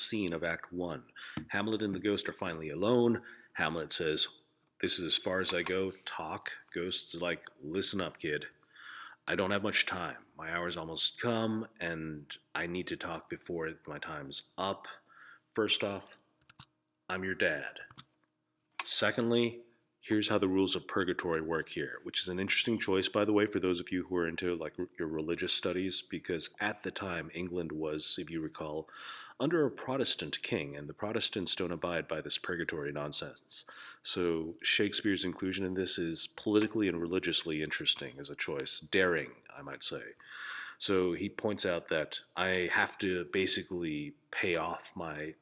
scene of Act 1. Hamlet and the ghost are finally alone. Hamlet says, "This is as far as I go. Talk." Ghost's like, "Listen up, kid. I don't have much time. My hour's almost come, and I need to talk before my time's up. First off, I'm your dad. Secondly, here's how the rules of purgatory work here, which is an interesting choice, by the way, for those of you who are into like your religious studies, because at the time England was, if you recall, under a Protestant king, and the Protestants don't abide by this purgatory nonsense. So Shakespeare's inclusion in this is politically and religiously interesting as a choice, daring, I might say. So he points out that I have to basically pay off my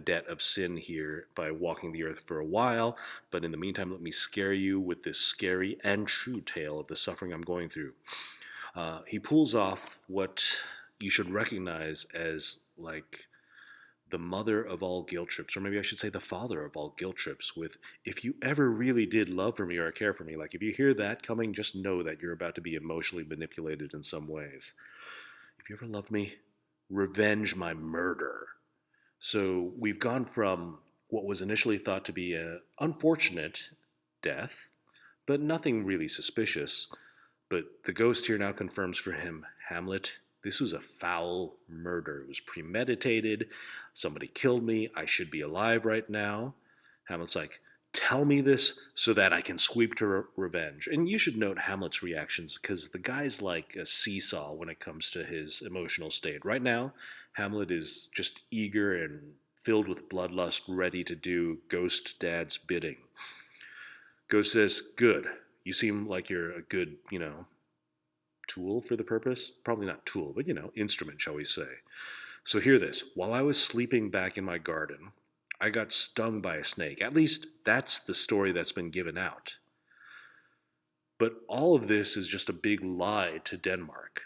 debt of sin here by walking the earth for a while, but in the meantime, let me scare you with this scary and true tale of the suffering I'm going through. He pulls off what you should recognize as like the mother of all guilt trips, or maybe I should say the father of all guilt trips, with "If you ever really did love for me or care for me," like if you hear that coming, just know that you're about to be emotionally manipulated in some ways. "If you ever loved me, revenge my murder." So we've gone from what was initially thought to be an unfortunate death, but nothing really suspicious. But the ghost here now confirms for him, "Hamlet, this was a foul murder. It was premeditated. Somebody killed me. I should be alive right now." Hamlet's like, "Tell me this so that I can sweep to revenge." And you should note Hamlet's reactions because the guy's like a seesaw when it comes to his emotional state. Right now, Hamlet is just eager and filled with bloodlust, ready to do Ghost Dad's bidding. Ghost says, "Good. You seem like you're a good, tool for the purpose. Probably not tool, but, instrument, shall we say. So hear this. While I was sleeping back in my garden, I got stung by a snake. At least that's the story that's been given out. But all of this is just a big lie to Denmark.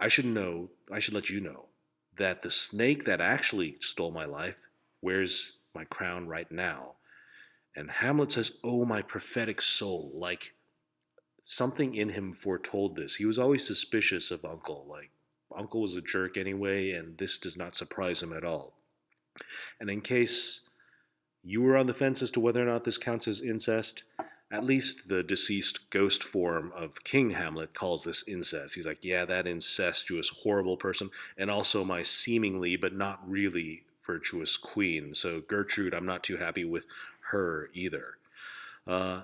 I should let you know that the snake that actually stole my life wears my crown right now." And Hamlet says, "Oh, my prophetic soul." Like something in him foretold this. He was always suspicious of Uncle. Like, Uncle was a jerk anyway, and this does not surprise him at all. And in case you were on the fence as to whether or not this counts as incest, at least the deceased ghost form of King Hamlet calls this incest. He's like, "Yeah, that incestuous, horrible person, and also my seemingly but not really virtuous queen. So Gertrude, I'm not too happy with her either." Uh,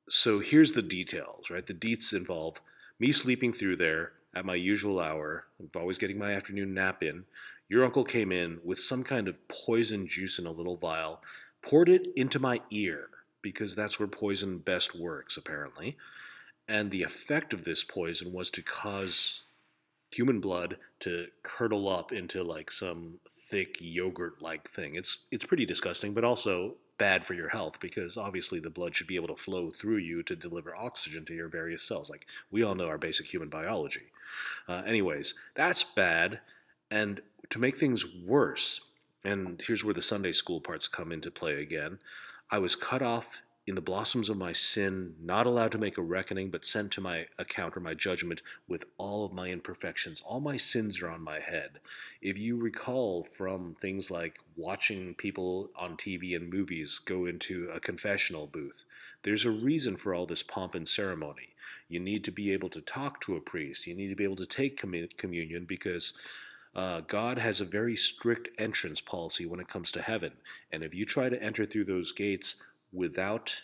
so here's the details, right? The deets involve me sleeping through there at my usual hour, I'm always getting my afternoon nap in. Your uncle came in with some kind of poison juice in a little vial, poured it into my ear, because that's where poison best works, apparently. And the effect of this poison was to cause human blood to curdle up into like some thick yogurt like thing. It's pretty disgusting, but also bad for your health because obviously the blood should be able to flow through you to deliver oxygen to your various cells. Like we all know our basic human biology. Anyways, that's bad. And to make things worse, and here's where the Sunday school parts come into play again, I was cut off in the blossoms of my sin, not allowed to make a reckoning, but sent to my account or my judgment with all of my imperfections. All my sins are on my head. If you recall from things like watching people on TV and movies go into a confessional booth, there's a reason for all this pomp and ceremony. You need to be able to talk to a priest. You need to be able to take communion because God has a very strict entrance policy when it comes to heaven. And if you try to enter through those gates without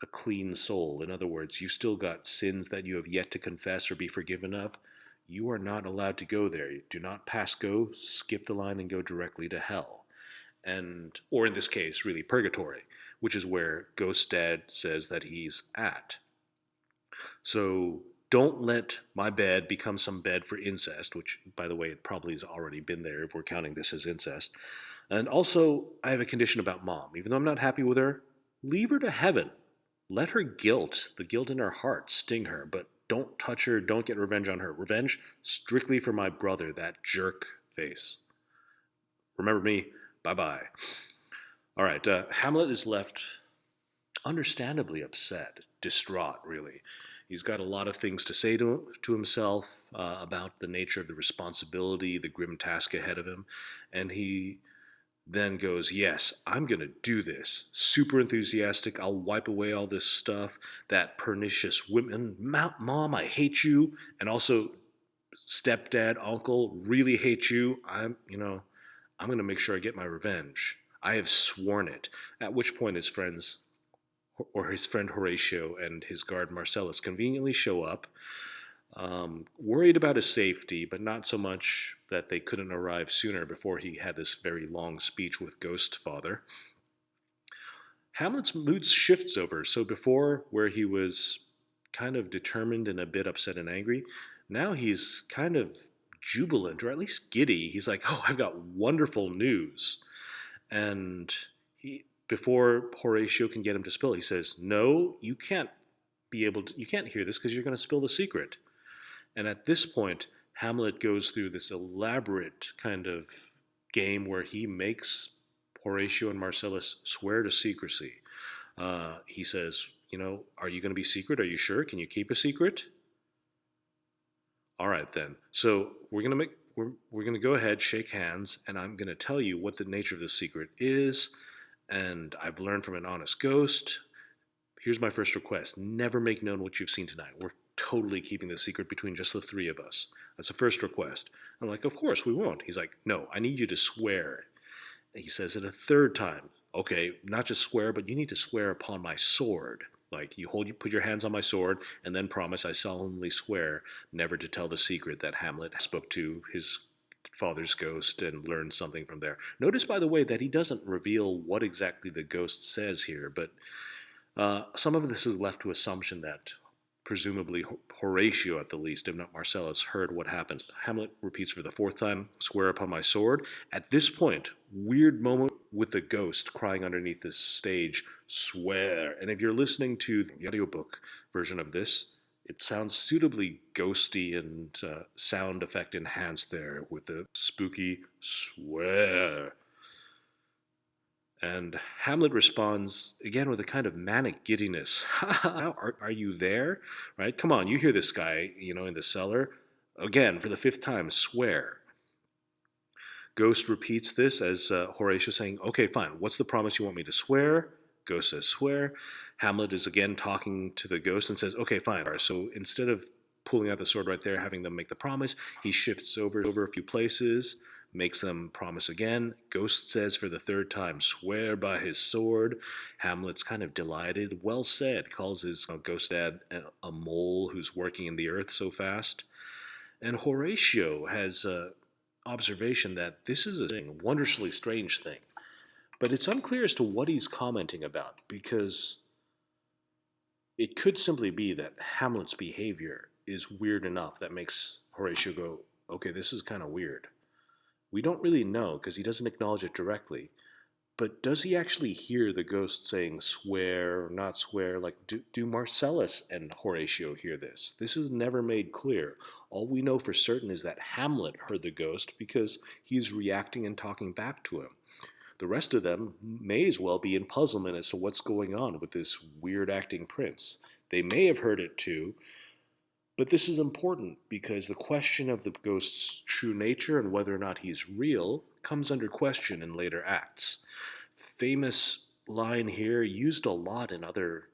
a clean soul, in other words, you still got sins that you have yet to confess or be forgiven of, you are not allowed to go there. Do not pass go, skip the line, and go directly to hell. And, or in this case, really purgatory, which is where Ghost Dad says that he's at. So don't let my bed become some bed for incest, which, by the way, it probably has already been there if we're counting this as incest. And also, I have a condition about mom. Even though I'm not happy with her, leave her to heaven. Let her guilt, the guilt in her heart, sting her, but don't touch her, don't get revenge on her. Revenge strictly for my brother, that jerk face. Remember me, bye bye. All right, Hamlet is left understandably upset, distraught, really. He's got a lot of things to say to himself about the nature of the responsibility, the grim task ahead of him. And he then goes, yes, I'm going to do this. Super enthusiastic. I'll wipe away all this stuff. That pernicious women. Mom, I hate you. And also, stepdad, uncle, really hate you. I'm going to make sure I get my revenge. I have sworn it. At which point his friends, or his friend Horatio and his guard Marcellus, conveniently show up, worried about his safety, but not so much that they couldn't arrive sooner before he had this very long speech with Ghost Father. Hamlet's mood shifts over. So before, where he was kind of determined and a bit upset and angry, now he's kind of jubilant, or at least giddy. He's like, "Oh, I've got wonderful news." And before Horatio can get him to spill, he says, "No, you can't hear this because you're going to spill the secret." And at this point, Hamlet goes through this elaborate kind of game where he makes Horatio and Marcellus swear to secrecy. He says, "Are you going to be secret? Are you sure? Can you keep a secret?" All right then. So we're gonna go ahead, shake hands, and I'm gonna tell you what the nature of the secret is. And I've learned from an honest ghost. Here's my first request: never make known what you've seen tonight. We're totally keeping this secret between just the three of us. That's the first request. I'm like, of course we won't. He's like, no, I need you to swear. And he says it a third time. Okay, not just swear, but you need to swear upon my sword. Like you put your hands on my sword, and then promise, I solemnly swear never to tell the secret that Hamlet spoke to his father's ghost and learned something from there. Notice, by the way, that he doesn't reveal what exactly the ghost says here, but some of this is left to assumption that presumably Horatio, at the least, if not Marcellus, heard what happened. Hamlet repeats for the fourth time, "Swear upon my sword." At this point, weird moment with the ghost crying underneath the stage, "Swear." And if you're listening to the audiobook version of this, it sounds suitably ghosty and sound effect enhanced there with the spooky "swear." And Hamlet responds again with a kind of manic giddiness. Are you there? Right? Come on, you hear this guy, in the cellar. Again, for the fifth time, swear. Ghost repeats this as Horatio saying, okay, fine, what's the promise you want me to swear? Ghost says, swear. Hamlet is again talking to the ghost and says, okay, fine. So instead of pulling out the sword right there, having them make the promise, he shifts over a few places, makes them promise again. Ghost says for the third time, swear by his sword. Hamlet's kind of delighted. Well said. Calls his ghost dad a mole who's working in the earth so fast. And Horatio has observation that this is a wondrously strange thing. But it's unclear as to what he's commenting about, because it could simply be that Hamlet's behavior is weird enough that makes Horatio go, okay, this is kind of weird. We don't really know because he doesn't acknowledge it directly. But does he actually hear the ghost saying swear or not swear? Like, do Marcellus and Horatio hear this? This is never made clear. All we know for certain is that Hamlet heard the ghost because he's reacting and talking back to him. The rest of them may as well be in puzzlement as to what's going on with this weird acting prince. They may have heard it too, but this is important because the question of the ghost's true nature and whether or not he's real comes under question in later acts. Famous line here, used a lot in other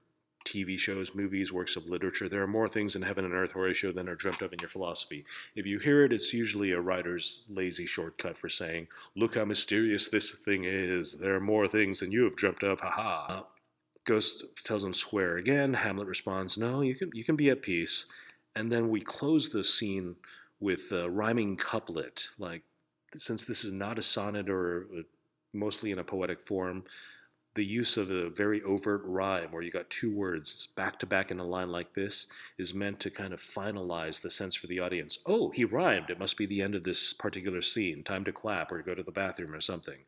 TV shows, movies, works of literature. There are more things in heaven and earth, Horatio, than are dreamt of in your philosophy. If you hear it, it's usually a writer's lazy shortcut for saying, look how mysterious this thing is. There are more things than you have dreamt of. Ha ha. Ghost tells him swear again. Hamlet responds, no, you can be at peace. And then we close the scene with a rhyming couplet. Like, since this is not a sonnet or mostly in a poetic form, the use of a very overt rhyme where you got two words back to back in a line like this is meant to kind of finalize the sense for the audience. Oh, he rhymed. It must be the end of this particular scene. Time to clap or go to the bathroom or something.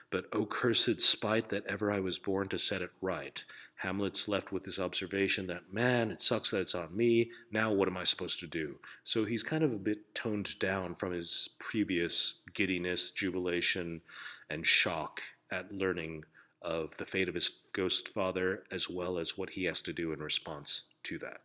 But oh, cursed spite that ever I was born to set it right. Hamlet's left with this observation that, man, it sucks that it's on me. Now what am I supposed to do? So he's kind of a bit toned down from his previous giddiness, jubilation, and shock at learning of the fate of his ghost father, as well as what he has to do in response to that.